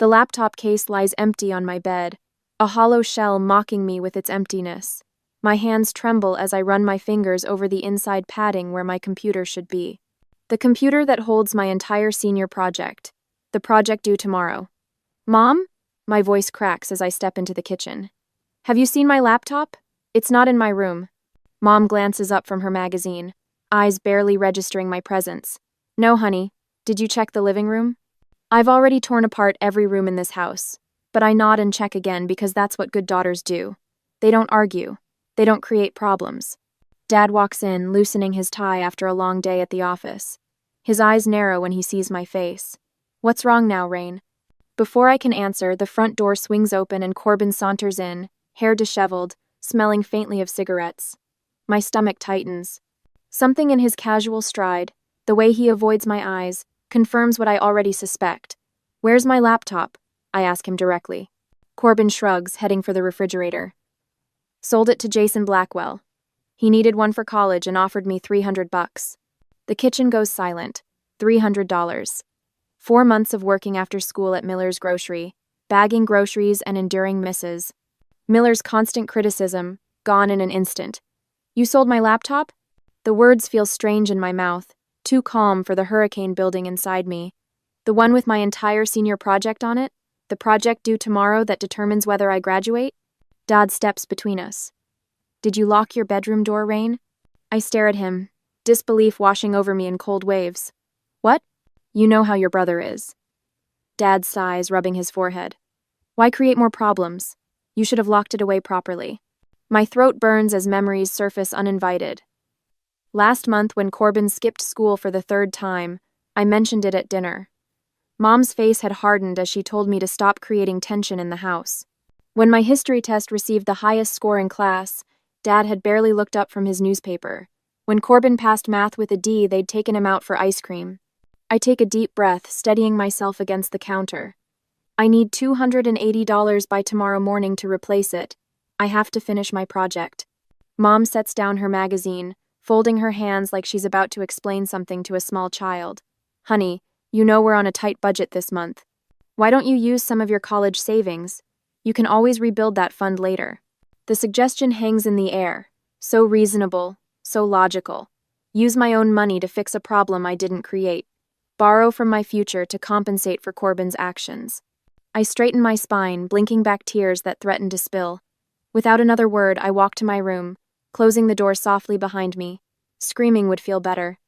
The laptop case lies empty on my bed, a hollow shell mocking me with its emptiness. My hands tremble as I run my fingers over the inside padding where my computer should be. The computer that holds my entire senior project. The project due tomorrow. Mom? My voice cracks as I step into the kitchen. Have you seen my laptop? It's not in my room. Mom glances up from her magazine, eyes barely registering my presence. No, honey. Did you check the living room? I've already torn apart every room in this house, but I nod and check again because that's what good daughters do. They don't argue. They don't create problems. Dad walks in, loosening his tie after a long day at the office. His eyes narrow when he sees my face. What's wrong now, Rain? Before I can answer, the front door swings open and Corbin saunters in, hair disheveled, smelling faintly of cigarettes. My stomach tightens. Something in his casual stride, the way he avoids my eyes, confirms what I already suspect. Where's my laptop? I ask him directly. Corbin shrugs, heading for the refrigerator. Sold it to Jason Blackwell. He needed one for college and offered me $300. The kitchen goes silent. $300. 4 months of working after school at Miller's Grocery, bagging groceries and enduring misses. Miller's constant criticism, gone in an instant. You sold my laptop? The words feel strange in my mouth, too calm for the hurricane building inside me. The one with my entire senior project on it? The project due tomorrow that determines whether I graduate? Dad steps between us. Did you lock your bedroom door, Rain? I stare at him, disbelief washing over me in cold waves. What? You know how your brother is. Dad sighs, rubbing his forehead. Why create more problems? You should have locked it away properly. My throat burns as memories surface uninvited. Last month, when Corbin skipped school for the 3rd time, I mentioned it at dinner. Mom's face had hardened as she told me to stop creating tension in the house. When my history test received the highest score in class, Dad had barely looked up from his newspaper. When Corbin passed math with a D, they'd taken him out for ice cream. I take a deep breath, steadying myself against the counter. I need $280 by tomorrow morning to replace it. I have to finish my project. Mom sets down her magazine, folding her hands like she's about to explain something to a small child. Honey, you know we're on a tight budget this month. Why don't you use some of your college savings? You can always rebuild that fund later. The suggestion hangs in the air. So reasonable, so logical. Use my own money to fix a problem I didn't create. Borrow from my future to compensate for Corbin's actions. I straighten my spine, blinking back tears that threaten to spill. Without another word, I walk to my room, closing the door softly behind me. Screaming would feel better.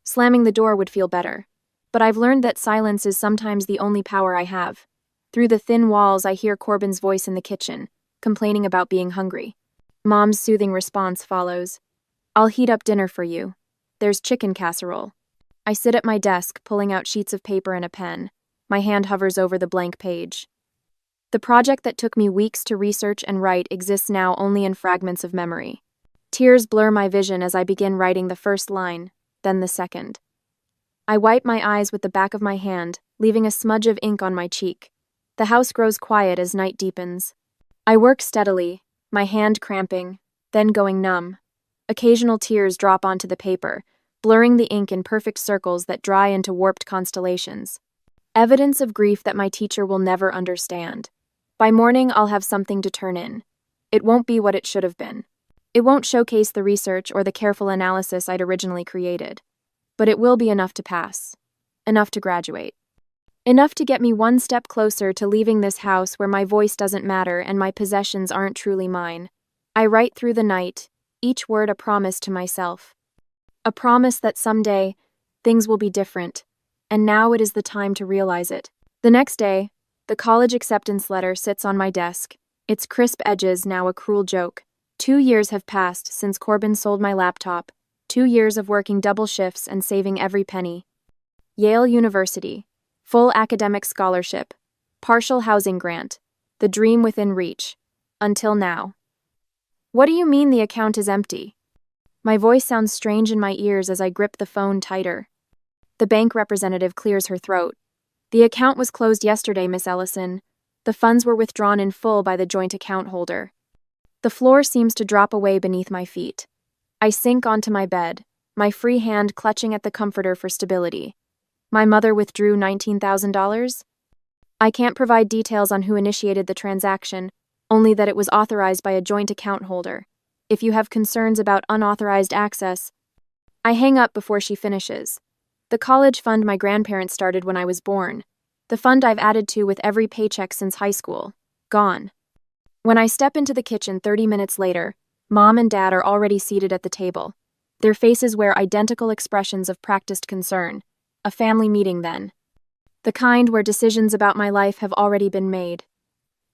Slamming the door would feel better. But I've learned that silence is sometimes the only power I have. Through the thin walls, I hear Corbin's voice in the kitchen, complaining about being hungry. Mom's soothing response follows. I'll heat up dinner for you. There's chicken casserole. I sit at my desk, pulling out sheets of paper and a pen. My hand hovers over the blank page. The project that took me weeks to research and write exists now only in fragments of memory. Tears blur my vision as I begin writing the first line, then the second. I wipe my eyes with the back of my hand, leaving a smudge of ink on my cheek. The house grows quiet as night deepens. I work steadily, my hand cramping, then going numb. Occasional tears drop onto the paper, blurring the ink in perfect circles that dry into warped constellations. Evidence of grief that my teacher will never understand. By morning, I'll have something to turn in. It won't be what it should have been. It won't showcase the research or the careful analysis I'd originally created. But it will be enough to pass. Enough to graduate. Enough to get me one step closer to leaving this house where my voice doesn't matter and my possessions aren't truly mine. I write through the night, each word a promise to myself. A promise that someday, things will be different, and now it is the time to realize it. The next day, the college acceptance letter sits on my desk, its crisp edges now a cruel joke. 2 years have passed since Corbin sold my laptop, 2 years of working double shifts and saving every penny. Yale University, full academic scholarship, partial housing grant, the dream within reach, until now. What do you mean the account is empty? My voice sounds strange in my ears as I grip the phone tighter. The bank representative clears her throat. The account was closed yesterday, Miss Ellison. The funds were withdrawn in full by the joint account holder. The floor seems to drop away beneath my feet. I sink onto my bed, my free hand clutching at the comforter for stability. My mother withdrew $19,000? I can't provide details on who initiated the transaction, only that it was authorized by a joint account holder. If you have concerns about unauthorized access, I hang up before she finishes. The college fund my grandparents started when I was born. The fund I've added to with every paycheck since high school. Gone. When I step into the kitchen 30 minutes later, Mom and Dad are already seated at the table. Their faces wear identical expressions of practiced concern. A family meeting, then. The kind where decisions about my life have already been made.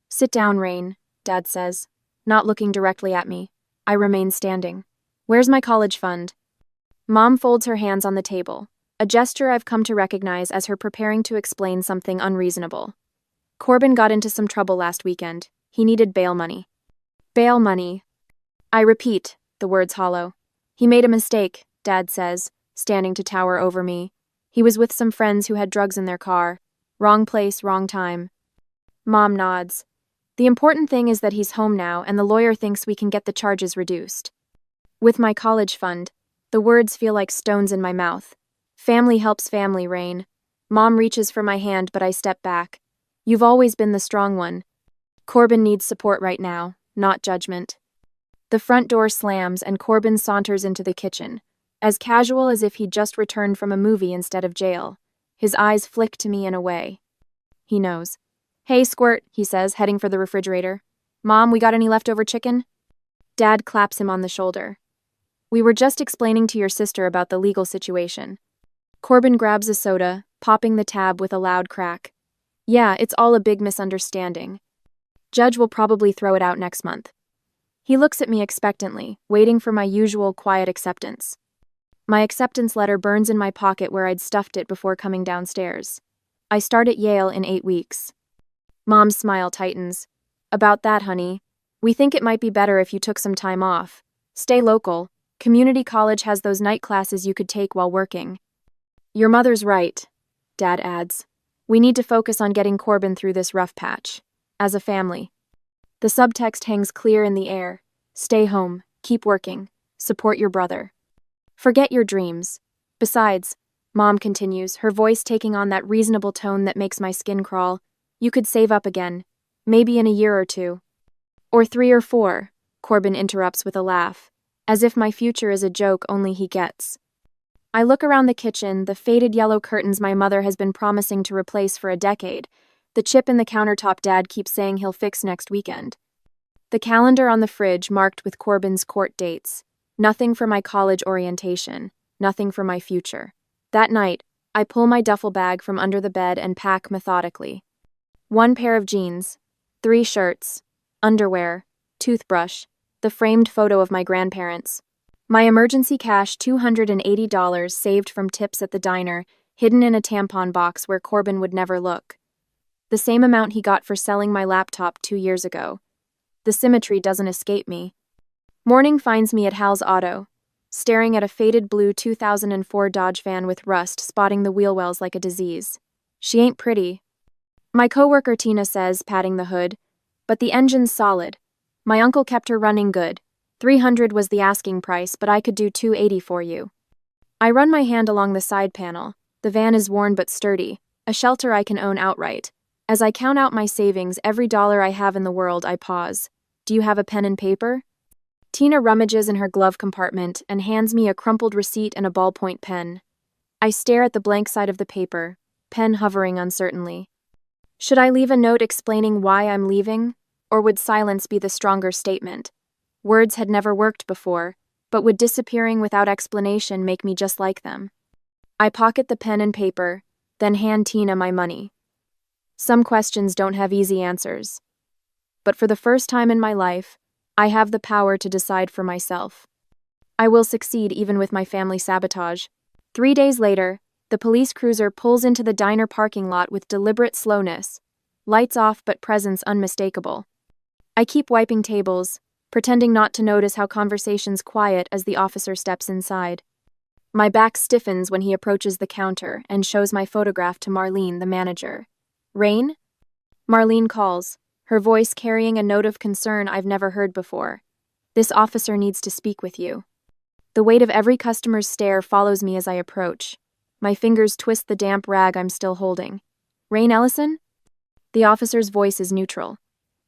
"Sit down, Rain," Dad says, not looking directly at me. I remain standing. "Where's my college fund?" Mom folds her hands on the table, a gesture I've come to recognize as her preparing to explain something unreasonable. "Corbin got into some trouble last weekend. He needed bail money." "Bail money." I repeat, the words hollow. "He made a mistake," Dad says, standing to tower over me. "He was with some friends who had drugs in their car. Wrong place, wrong time." Mom nods. "The important thing is that he's home now, and the lawyer thinks we can get the charges reduced." With my college fund, the words feel like stones in my mouth. Family helps family, Rain. Mom reaches for my hand, but I step back. "You've always been the strong one. Corbin needs support right now, not judgment." The front door slams and Corbin saunters into the kitchen, as casual as if he'd just returned from a movie instead of jail. His eyes flick to me and away. He knows. "Hey, Squirt," he says, heading for the refrigerator. "Mom, we got any leftover chicken?" Dad claps him on the shoulder. "We were just explaining to your sister about the legal situation." Corbin grabs a soda, popping the tab with a loud crack. "Yeah, it's all a big misunderstanding. Judge will probably throw it out next month." He looks at me expectantly, waiting for my usual quiet acceptance. My acceptance letter burns in my pocket where I'd stuffed it before coming downstairs. I start at Yale in 8 weeks. Mom's smile tightens. "About that, honey. We think it might be better if you took some time off. Stay local. Community college has those night classes you could take while working." "Your mother's right," Dad adds. "We need to focus on getting Corbin through this rough patch. As a family." The subtext hangs clear in the air. Stay home, keep working, support your brother. Forget your dreams. Besides, Mom continues, her voice taking on that reasonable tone that makes my skin crawl, you could save up again, maybe in a year or 2. "Or 3 or 4, Corbin interrupts with a laugh, as if my future is a joke only he gets. I look around the kitchen, the faded yellow curtains my mother has been promising to replace for a decade, the chip in the countertop Dad keeps saying he'll fix next weekend. The calendar on the fridge marked with Corbin's court dates. Nothing for my college orientation, nothing for my future. That night, I pull my duffel bag from under the bed and pack methodically. 1 pair of jeans, 3 shirts, underwear, toothbrush, the framed photo of my grandparents. My emergency cash $280 saved from tips at the diner, hidden in a tampon box where Corbin would never look. The same amount he got for selling my laptop 2 years ago. The symmetry doesn't escape me. Morning finds me at Hal's Auto, staring at a faded blue 2004 Dodge van with rust spotting the wheel wells like a disease. She ain't pretty. My coworker Tina says, patting the hood, but the engine's solid. My uncle kept her running good. $300 was the asking price, but I could do $280 for you. I run my hand along the side panel. The van is worn but sturdy, a shelter I can own outright. As I count out my savings, every dollar I have in the world, I pause. "Do you have a pen and paper?" Tina rummages in her glove compartment and hands me a crumpled receipt and a ballpoint pen. I stare at the blank side of the paper, pen hovering uncertainly. Should I leave a note explaining why I'm leaving, or would silence be the stronger statement? Words had never worked before, but would disappearing without explanation make me just like them? I pocket the pen and paper, then hand Tina my money. Some questions don't have easy answers. But for the first time in my life, I have the power to decide for myself. I will succeed even with my family sabotage. 3 days later, the police cruiser pulls into the diner parking lot with deliberate slowness. Lights off but presence unmistakable. I keep wiping tables, pretending not to notice how conversation's quiet as the officer steps inside. My back stiffens when he approaches the counter and shows my photograph to Marlene, the manager. "Rain?" Marlene calls, her voice carrying a note of concern I've never heard before. "This officer needs to speak with you." The weight of every customer's stare follows me as I approach. My fingers twist the damp rag I'm still holding. "Rain Ellison?" The officer's voice is neutral.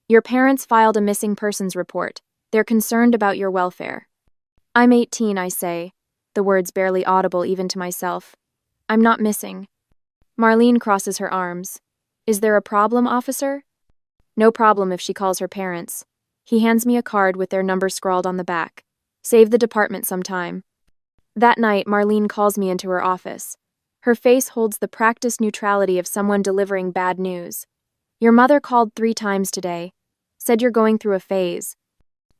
Your parents filed a missing persons report. They're concerned about your welfare. I'm 18, I say, the words barely audible even to myself. I'm not missing. Marlene crosses her arms. Is there a problem, officer? No problem if she calls her parents. He hands me a card with their number scrawled on the back. Save the department some time. That night, Marlene calls me into her office. Her face holds the practiced neutrality of someone delivering bad news. Your mother called 3 times today. Said you're going through a phase.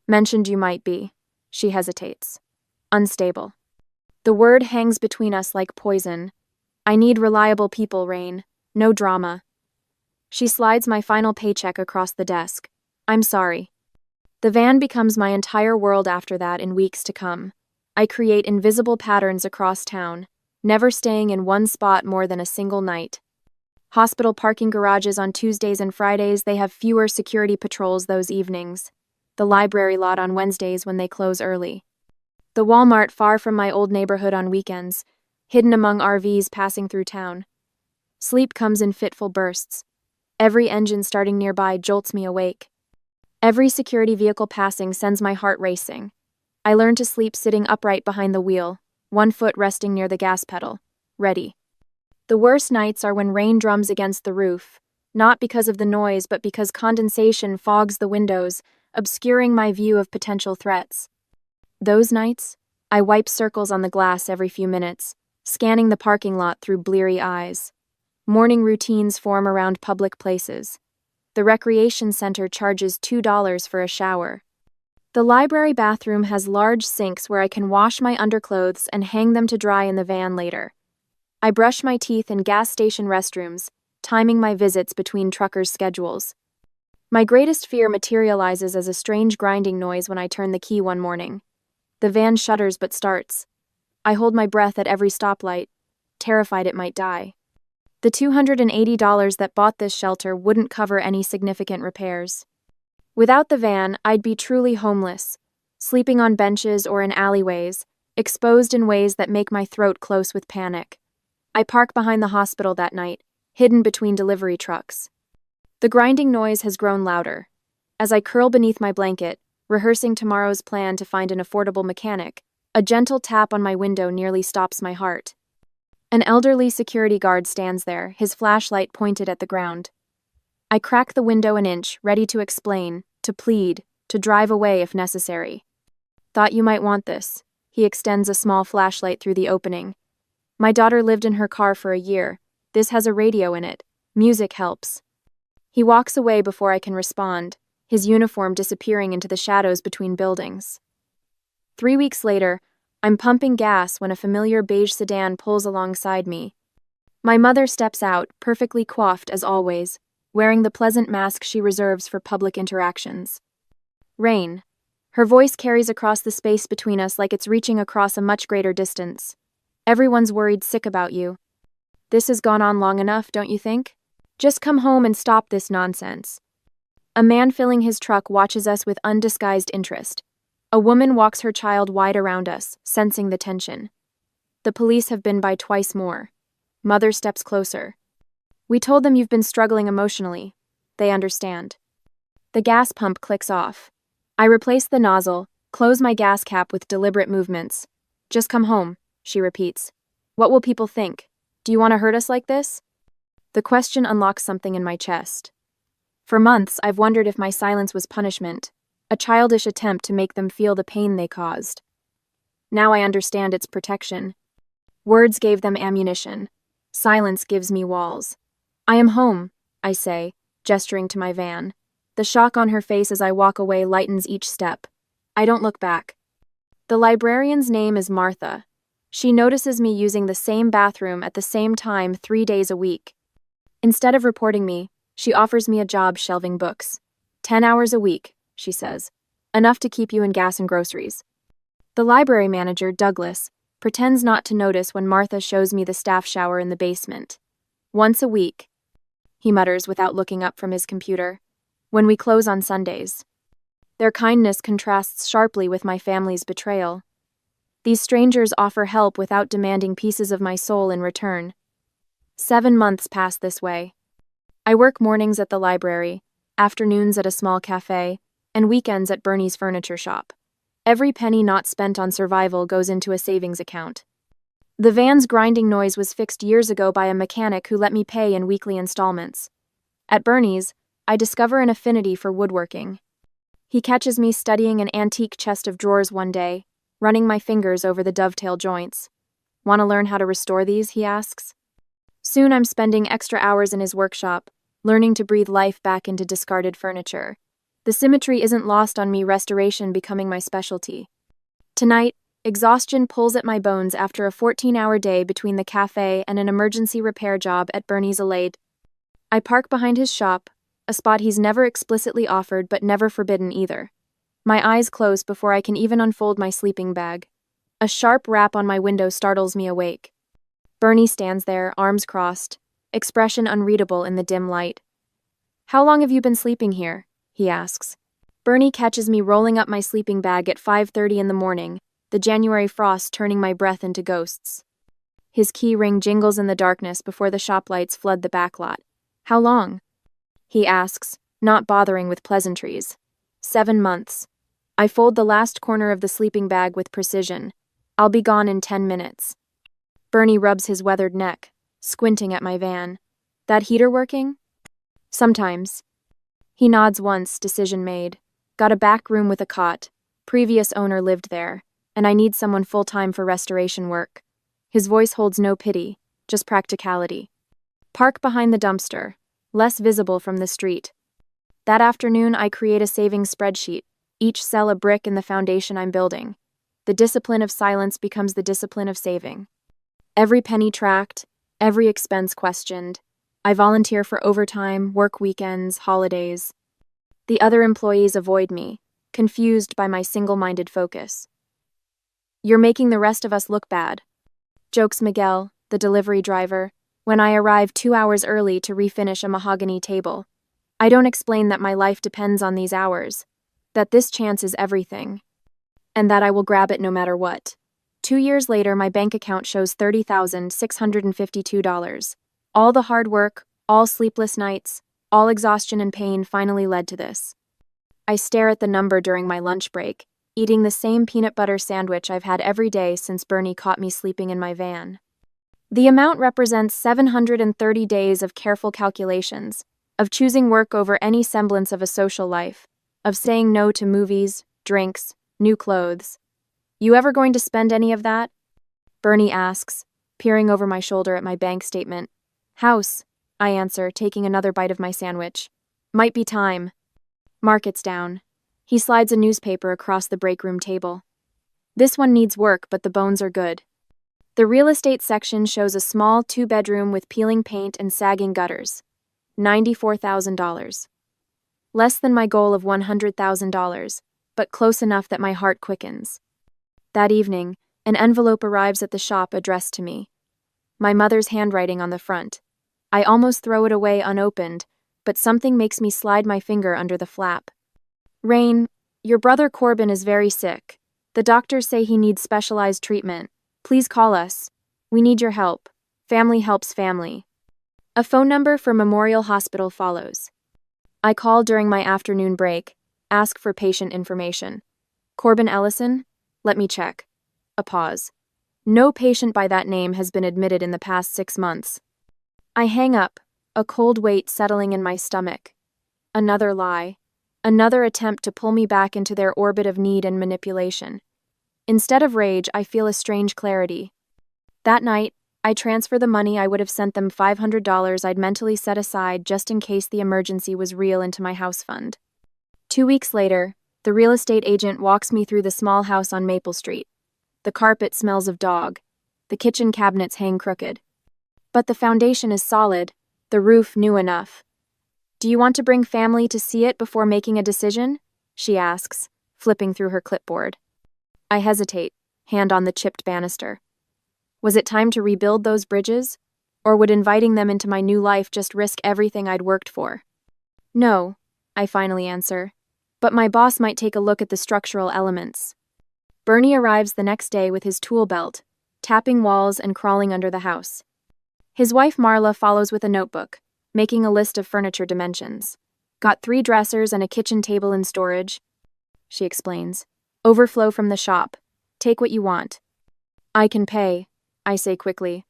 Mentioned you might be. She hesitates. Unstable. The word hangs between us like poison. I need reliable people, Rain. No drama. She slides my final paycheck across the desk. I'm sorry. The van becomes my entire world after that in weeks to come. I create invisible patterns across town, never staying in one spot more than a single night. Hospital parking garages on Tuesdays and Fridays, they have fewer security patrols those evenings. The library lot on Wednesdays when they close early. The Walmart far from my old neighborhood on weekends, hidden among RVs passing through town. Sleep comes in fitful bursts. Every engine starting nearby jolts me awake. Every security vehicle passing sends my heart racing. I learn to sleep sitting upright behind the wheel, one foot resting near the gas pedal, ready. The worst nights are when rain drums against the roof, not because of the noise but because condensation fogs the windows, obscuring my view of potential threats. Those nights, I wipe circles on the glass every few minutes, scanning the parking lot through bleary eyes. Morning routines form around public places. The recreation center charges $2 for a shower. The library bathroom has large sinks where I can wash my underclothes and hang them to dry in the van later. I brush my teeth in gas station restrooms, timing my visits between truckers' schedules. My greatest fear materializes as a strange grinding noise when I turn the key one morning. The van shudders but starts. I hold my breath at every stoplight, terrified it might die. The $280 that bought this shelter wouldn't cover any significant repairs. Without the van, I'd be truly homeless, sleeping on benches or in alleyways, exposed in ways that make my throat close with panic. I park behind the hospital that night, hidden between delivery trucks. The grinding noise has grown louder. As I curl beneath my blanket, rehearsing tomorrow's plan to find an affordable mechanic, a gentle tap on my window nearly stops my heart. An elderly security guard stands there, his flashlight pointed at the ground. I crack the window an inch, ready to explain, to plead, to drive away if necessary. Thought you might want this. He extends a small flashlight through the opening. My daughter lived in her car for a year. This has a radio in it. Music helps. He walks away before I can respond, his uniform disappearing into the shadows between buildings. 3 weeks later, I'm pumping gas when a familiar beige sedan pulls alongside me. My mother steps out, perfectly coiffed as always, wearing the pleasant mask she reserves for public interactions. Rain. Her voice carries across the space between us like it's reaching across a much greater distance. Everyone's worried sick about you. This has gone on long enough, don't you think? Just come home and stop this nonsense. A man filling his truck watches us with undisguised interest. A woman walks her child wide around us, sensing the tension. The police have been by twice more. Mother steps closer. We told them you've been struggling emotionally. They understand. The gas pump clicks off. I replace the nozzle, close my gas cap with deliberate movements. Just come home, she repeats. What will people think? Do you want to hurt us like this? The question unlocks something in my chest. For months, I've wondered if my silence was punishment, a childish attempt to make them feel the pain they caused. Now I understand its protection. Words gave them ammunition. Silence gives me walls. I am home, I say, gesturing to my van. The shock on her face as I walk away lightens each step. I don't look back. The librarian's name is Martha. She notices me using the same bathroom at the same time 3 days a week. Instead of reporting me, she offers me a job shelving books. 10 hours a week, she says. Enough to keep you in gas and groceries. The library manager, Douglas, pretends not to notice when Martha shows me the staff shower in the basement. Once a week, he mutters without looking up from his computer. When we close on Sundays. Their kindness contrasts sharply with my family's betrayal. These strangers offer help without demanding pieces of my soul in return. 7 months pass this way. I work mornings at the library, afternoons at a small cafe, and weekends at Bernie's furniture shop. Every penny not spent on survival goes into a savings account. The van's grinding noise was fixed years ago by a mechanic who let me pay in weekly installments. At Bernie's, I discover an affinity for woodworking. He catches me studying an antique chest of drawers one day, running my fingers over the dovetail joints. "Want to learn how to restore these?" he asks. Soon I'm spending extra hours in his workshop, learning to breathe life back into discarded furniture. The symmetry isn't lost on me, restoration becoming my specialty. Tonight, exhaustion pulls at my bones after a 14-hour day between the cafe and an emergency repair job at Bernie's Alade. I park behind his shop, a spot he's never explicitly offered but never forbidden either. My eyes close before I can even unfold my sleeping bag. A sharp rap on my window startles me awake. Bernie stands there, arms crossed, expression unreadable in the dim light. "How long have you been sleeping here?" he asks. Bernie catches me rolling up my sleeping bag at 5:30 in the morning, the January frost turning my breath into ghosts. His key ring jingles in the darkness before the shop lights flood the back lot. "How long?" he asks, not bothering with pleasantries. 7 months. I fold the last corner of the sleeping bag with precision. "I'll be gone in 10 minutes. Bernie rubs his weathered neck, squinting at my van. "That heater working?" "Sometimes." He nods once, decision made. "Got a back room with a cot. Previous owner lived there, and I need someone full-time for restoration work." His voice holds no pity, just practicality. Park behind the dumpster, less visible from the street. That afternoon, I create a savings spreadsheet, each cell a brick in the foundation I'm building. The discipline of silence becomes the discipline of saving. Every penny tracked, every expense questioned. I volunteer for overtime, work weekends, holidays. The other employees avoid me, confused by my single-minded focus. "You're making the rest of us look bad," jokes Miguel, the delivery driver, when I arrive 2 hours early to refinish a mahogany table. I don't explain that my life depends on these hours, that this chance is everything, and that I will grab it no matter what. 2 years later, my bank account shows $30,652. All the hard work, all sleepless nights, all exhaustion and pain finally led to this. I stare at the number during my lunch break, eating the same peanut butter sandwich I've had every day since Bernie caught me sleeping in my van. The amount represents 730 days of careful calculations, of choosing work over any semblance of a social life, of saying no to movies, drinks, new clothes. "You ever going to spend any of that?" Bernie asks, peering over my shoulder at my bank statement. "House," I answer, taking another bite of my sandwich. "Might be time." Market's down. He slides a newspaper across the break room table. "This one needs work, but the bones are good." The real estate section shows a small 2-bedroom with peeling paint and sagging gutters. $94,000. Less than my goal of $100,000, but close enough that my heart quickens. That evening, an envelope arrives at the shop addressed to me. My mother's handwriting on the front. I almost throw it away unopened, but something makes me slide my finger under the flap. "Rain, your brother Corbin is very sick. The doctors say he needs specialized treatment. Please call us. We need your help. Family helps family." A phone number for Memorial Hospital follows. I call during my afternoon break, ask for patient information. "Corbin Ellison? Let me check." A pause. No patient by that name has been admitted in the past 6 months. I hang up, a cold weight settling in my stomach. Another lie. Another attempt to pull me back into their orbit of need and manipulation. Instead of rage, I feel a strange clarity. That night, I transfer the money I would have sent them $500 I'd mentally set aside just in case the emergency was real into my house fund. 2 weeks later, the real estate agent walks me through the small house on Maple Street. The carpet smells of dog. The kitchen cabinets hang crooked. But the foundation is solid, the roof new enough. "Do you want to bring family to see it before making a decision?" she asks, flipping through her clipboard. I hesitate, hand on the chipped banister. Was it time to rebuild those bridges? Or would inviting them into my new life just risk everything I'd worked for? "No," I finally answer. "But my boss might take a look at the structural elements." Bernie arrives the next day with his tool belt, tapping walls and crawling under the house. His wife Marla follows with a notebook, making a list of furniture dimensions. Got 3 dressers and a kitchen table in storage, she explains. Overflow from the shop. Take what you want. I can pay, I say quickly.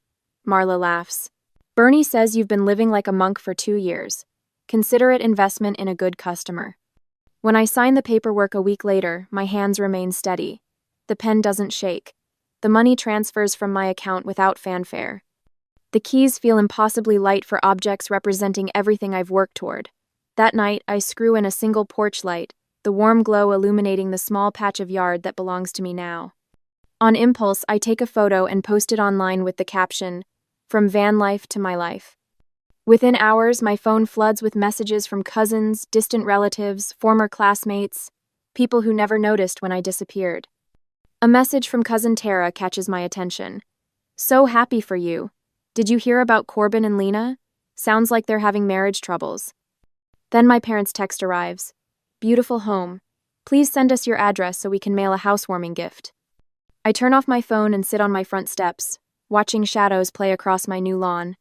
Marla laughs. Bernie says you've been living like a monk for 2 years. Consider it investment in a good customer. When I sign the paperwork a week later, my hands remain steady. The pen doesn't shake. The money transfers from my account without fanfare. The keys feel impossibly light for objects representing everything I've worked toward. That night, I screw in a single porch light, the warm glow illuminating the small patch of yard that belongs to me now. On impulse, I take a photo and post it online with the caption, "From van life to my life." Within hours, my phone floods with messages from cousins, distant relatives, former classmates, people who never noticed when I disappeared. A message from cousin Tara catches my attention. "So happy for you. Did you hear about Corbin and Lena? Sounds like they're having marriage troubles." Then my parents' text arrives. "Beautiful home. Please send us your address so we can mail a housewarming gift." I turn off my phone and sit on my front steps, watching shadows play across my new lawn.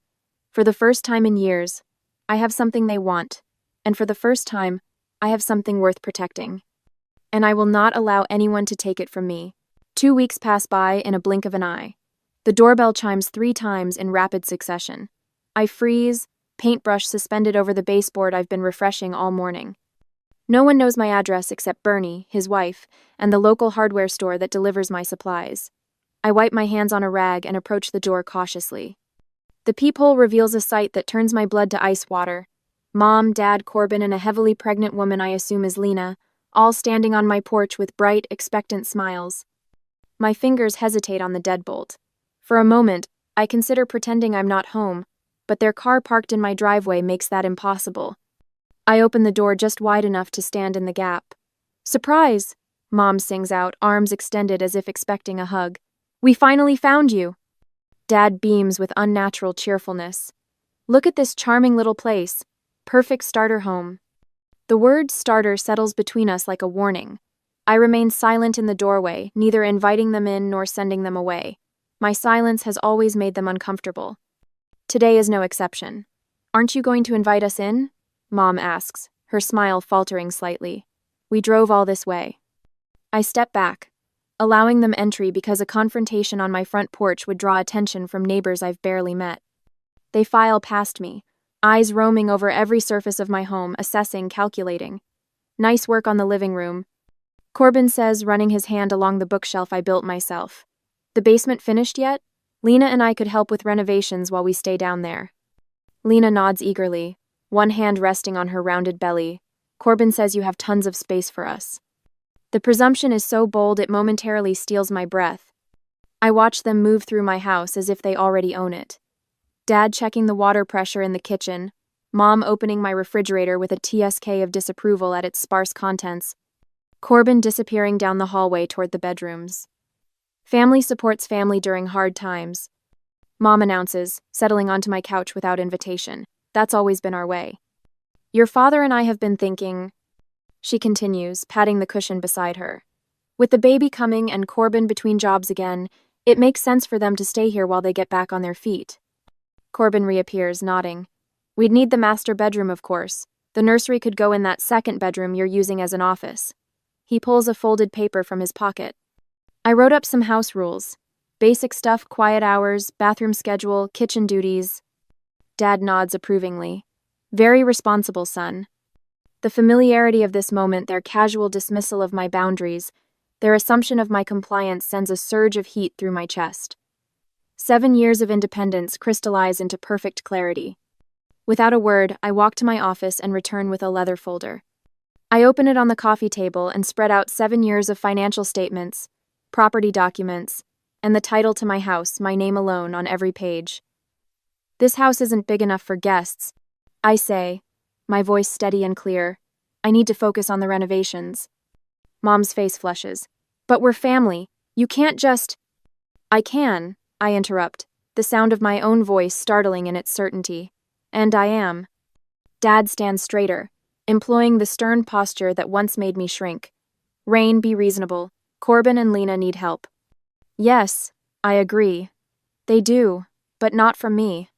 For the first time in years, I have something they want, and for the first time, I have something worth protecting. And I will not allow anyone to take it from me. 2 weeks pass by in a blink of an eye. The doorbell chimes 3 times in rapid succession. I freeze, paintbrush suspended over the baseboard I've been refreshing all morning. No one knows my address except Bernie, his wife, and the local hardware store that delivers my supplies. I wipe my hands on a rag and approach the door cautiously. The peephole reveals a sight that turns my blood to ice water. Mom, Dad, Corbin, and a heavily pregnant woman I assume is Lena, all standing on my porch with bright, expectant smiles. My fingers hesitate on the deadbolt. For a moment, I consider pretending I'm not home, but their car parked in my driveway makes that impossible. I open the door just wide enough to stand in the gap. "Surprise!" Mom sings out, arms extended as if expecting a hug. "We finally found you!" Dad beams with unnatural cheerfulness. "Look at this charming little place. Perfect starter home." The word starter settles between us like a warning. I remain silent in the doorway, neither inviting them in nor sending them away. My silence has always made them uncomfortable. Today is no exception. "Aren't you going to invite us in?" Mom asks, her smile faltering slightly. "We drove all this way." I step back, allowing them entry because a confrontation on my front porch would draw attention from neighbors I've barely met. They file past me, eyes roaming over every surface of my home, assessing, calculating. "Nice work on the living room," Corbin says, running his hand along the bookshelf I built myself. "The basement finished yet? Lena and I could help with renovations while we stay down there." Lena nods eagerly, one hand resting on her rounded belly. "Corbin says you have tons of space for us." The presumption is so bold it momentarily steals my breath. I watch them move through my house as if they already own it. Dad checking the water pressure in the kitchen, Mom opening my refrigerator with a TSK of disapproval at its sparse contents, Corbin disappearing down the hallway toward the bedrooms. Family supports family during hard times. Mom announces, settling onto my couch without invitation. "That's always been our way." "Your father and I have been thinking," she continues, patting the cushion beside her. "With the baby coming and Corbin between jobs again, it makes sense for them to stay here while they get back on their feet." Corbin reappears, nodding. "We'd need the master bedroom, of course. The nursery could go in that second bedroom you're using as an office." He pulls a folded paper from his pocket. "I wrote up some house rules. Basic stuff, quiet hours, bathroom schedule, kitchen duties." Dad nods approvingly. "Very responsible, son." The familiarity of this moment, their casual dismissal of my boundaries, their assumption of my compliance sends a surge of heat through my chest. 7 years of independence crystallize into perfect clarity. Without a word, I walk to my office and return with a leather folder. I open it on the coffee table and spread out 7 years of financial statements, property documents, and the title to my house, my name alone, on every page. "This house isn't big enough for guests," I say, my voice steady and clear. "I need to focus on the renovations." Mom's face flushes. "But we're family. You can't just—" "I can," I interrupt, the sound of my own voice startling in its certainty. "And I am." Dad stands straighter, employing the stern posture that once made me shrink. "Rain, be reasonable. Corbin and Lena need help." "Yes, I agree. They do, but not from me."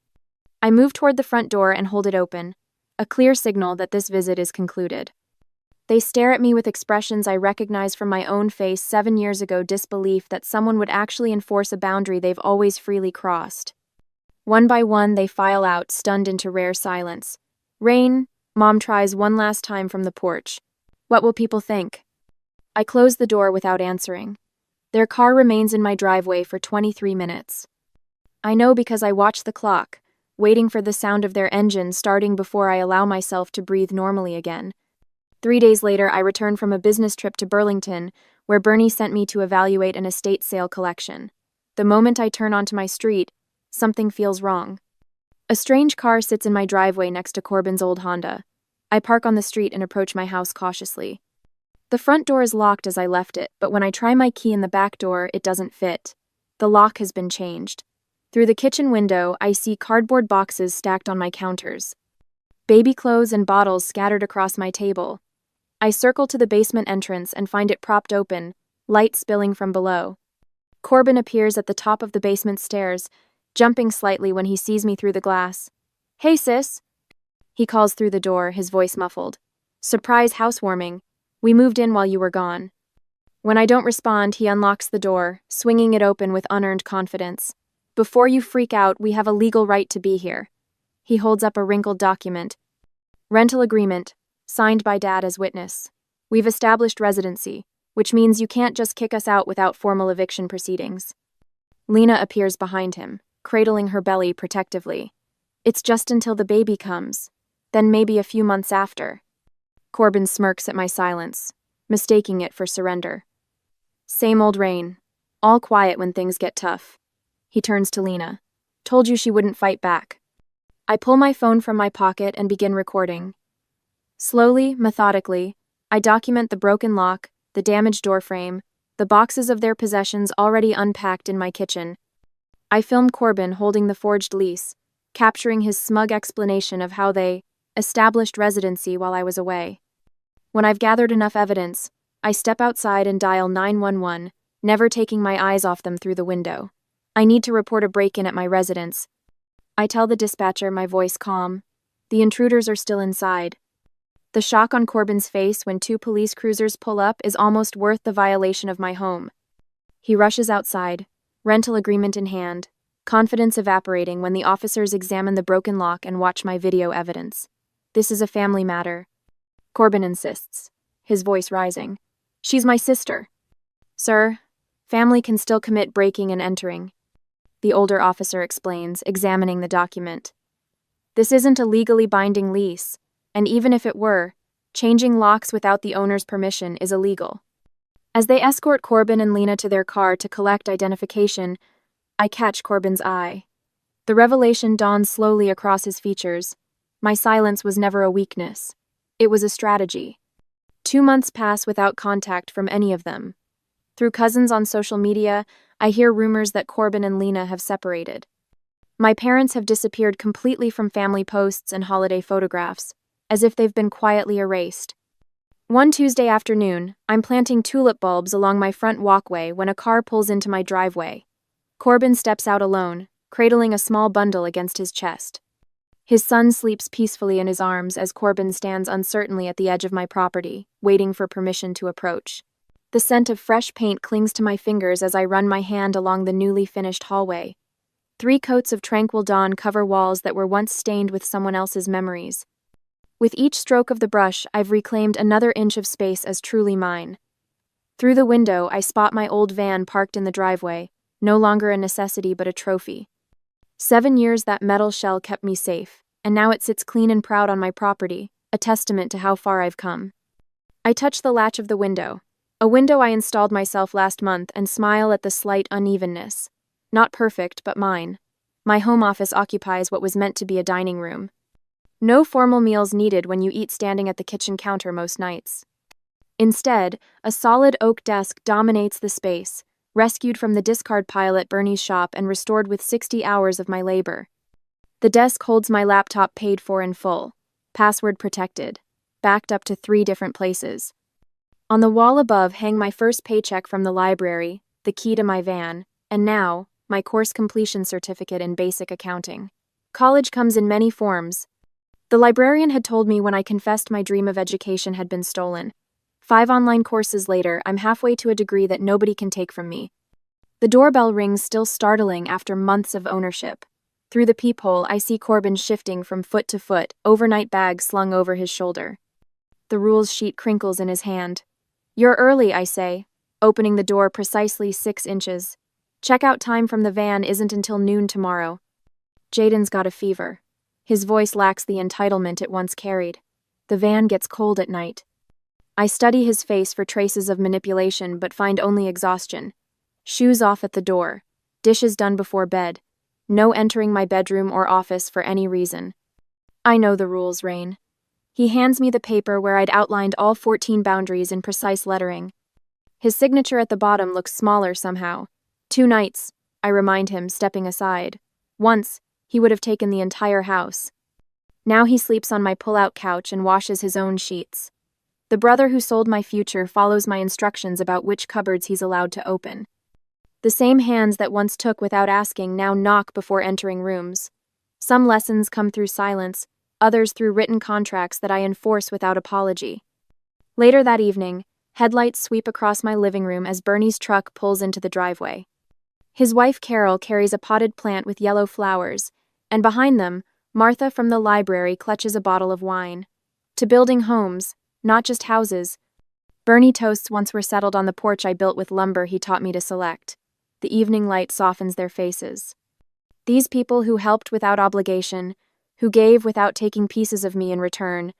I move toward the front door and hold it open, a clear signal that this visit is concluded. They stare at me with expressions I recognize from my own face 7 years ago, disbelief that someone would actually enforce a boundary they've always freely crossed. One by one, they file out, stunned into rare silence. Rain, Mom tries one last time from the porch. What will people think? I close the door without answering. Their car remains in my driveway for 23 minutes. I know because I watch the clock, waiting for the sound of their engine starting before I allow myself to breathe normally again. 3 days later, I return from a business trip to Burlington, where Bernie sent me to evaluate an estate sale collection. The moment I turn onto my street, something feels wrong. A strange car sits in my driveway next to Corbin's old Honda. I park on the street and approach my house cautiously. The front door is locked as I left it, but when I try my key in the back door, it doesn't fit. The lock has been changed. Through the kitchen window, I see cardboard boxes stacked on my counters. Baby clothes and bottles scattered across my table. I circle to the basement entrance and find it propped open, light spilling from below. Corbin appears at the top of the basement stairs, jumping slightly when he sees me through the glass. "Hey, sis," he calls through the door, his voice muffled. "Surprise housewarming. We moved in while you were gone." When I don't respond, he unlocks the door, swinging it open with unearned confidence. "Before you freak out, we have a legal right to be here." He holds up a wrinkled document. "Rental agreement, signed by Dad as witness. We've established residency, which means you can't just kick us out without formal eviction proceedings." Lena appears behind him, cradling her belly protectively. "It's just until the baby comes, then maybe a few months after." Corbin smirks at my silence, mistaking it for surrender. Same old Rain, all quiet when things get tough. He turns to Lena. "Told you she wouldn't fight back." I pull my phone from my pocket and begin recording. Slowly, methodically, I document the broken lock, the damaged door frame, the boxes of their possessions already unpacked in my kitchen. I film Corbin holding the forged lease, capturing his smug explanation of how they established residency while I was away. When I've gathered enough evidence, I step outside and dial 911, never taking my eyes off them through the window. I need to report a break-in at my residence. I tell the dispatcher, my voice calm. The intruders are still inside. The shock on Corbin's face when 2 police cruisers pull up is almost worth the violation of my home. He rushes outside, rental agreement in hand, confidence evaporating when the officers examine the broken lock and watch my video evidence. "This is a family matter," Corbin insists, his voice rising. "She's my sister." "Sir, family can still commit breaking and entering," the older officer explains, examining the document. "This isn't a legally binding lease, and even if it were, changing locks without the owner's permission is illegal." As they escort Corbin and Lena to their car to collect identification, I catch Corbin's eye. The revelation dawns slowly across his features. My silence was never a weakness. It was a strategy. 2 months pass without contact from any of them. Through cousins on social media, I hear rumors that Corbin and Lena have separated. My parents have disappeared completely from family posts and holiday photographs, as if they've been quietly erased. One Tuesday afternoon, I'm planting tulip bulbs along my front walkway when a car pulls into my driveway. Corbin steps out alone, cradling a small bundle against his chest. His son sleeps peacefully in his arms as Corbin stands uncertainly at the edge of my property, waiting for permission to approach. The scent of fresh paint clings to my fingers as I run my hand along the newly finished hallway. 3 coats of tranquil dawn cover walls that were once stained with someone else's memories. With each stroke of the brush, I've reclaimed another inch of space as truly mine. Through the window, I spot my old van parked in the driveway, no longer a necessity but a trophy. 7 years that metal shell kept me safe, and now it sits clean and proud on my property, a testament to how far I've come. I touch the latch of the window, a window I installed myself last month, and smile at the slight unevenness. Not perfect, but mine. My home office occupies what was meant to be a dining room. No formal meals needed when you eat standing at the kitchen counter most nights. Instead, a solid oak desk dominates the space, rescued from the discard pile at Bernie's shop and restored with 60 hours of my labor. The desk holds my laptop paid for in full, password protected, backed up to 3 different places. On the wall above hang my first paycheck from the library, the key to my van, and now, my course completion certificate in basic accounting. College comes in many forms. The librarian had told me when I confessed my dream of education had been stolen. 5 online courses later, I'm halfway to a degree that nobody can take from me. The doorbell rings, still startling after months of ownership. Through the peephole, I see Corbin shifting from foot to foot, overnight bag slung over his shoulder. The rules sheet crinkles in his hand. "You're early," I say, opening the door precisely 6 inches. "Checkout time from the van isn't until noon tomorrow." Jaden's got a fever. His voice lacks the entitlement it once carried. The van gets cold at night. I study his face for traces of manipulation but find only exhaustion. Shoes off at the door. Dishes done before bed. No entering my bedroom or office for any reason. I know the rules, Rain. He hands me the paper where I'd outlined all 14 boundaries in precise lettering. His signature at the bottom looks smaller somehow. 2 nights, I remind him, stepping aside. Once, he would have taken the entire house. Now he sleeps on my pull-out couch and washes his own sheets. The brother who sold my future follows my instructions about which cupboards he's allowed to open. The same hands that once took without asking now knock before entering rooms. Some lessons come through silence, others through written contracts that I enforce without apology. Later that evening, headlights sweep across my living room as Bernie's truck pulls into the driveway. His wife Carol carries a potted plant with yellow flowers, and behind them, Martha from the library clutches a bottle of wine. To building homes, not just houses. Bernie toasts once we're settled on the porch I built with lumber he taught me to select. The evening light softens their faces. These people who helped without obligation, who gave without taking pieces of me in return,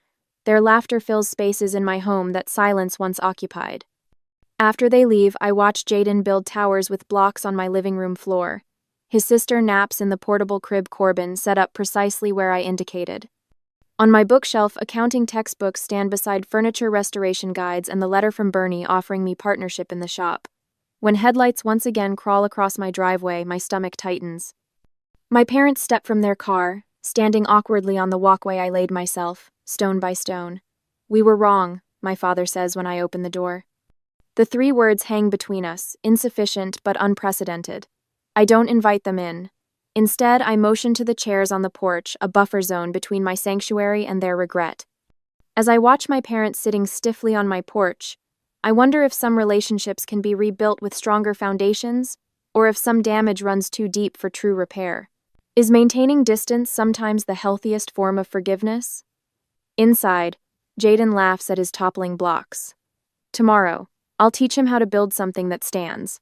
their laughter fills spaces in my home that silence once occupied. After they leave, I watch Jaden build towers with blocks on my living room floor. His sister naps in the portable crib Corbin set up precisely where I indicated. On my bookshelf, accounting textbooks stand beside furniture restoration guides and the letter from Bernie offering me partnership in the shop. When headlights once again crawl across my driveway, my stomach tightens. My parents step from their car, standing awkwardly on the walkway I laid myself, stone by stone. "We were wrong," my father says when I open the door. The 3 words hang between us, insufficient but unprecedented. I don't invite them in. Instead, I motion to the chairs on the porch, a buffer zone between my sanctuary and their regret. As I watch my parents sitting stiffly on my porch, I wonder if some relationships can be rebuilt with stronger foundations, or if some damage runs too deep for true repair. Is maintaining distance sometimes the healthiest form of forgiveness? Inside, Jaden laughs at his toppling blocks. "Tomorrow, I'll teach him how to build something that stands."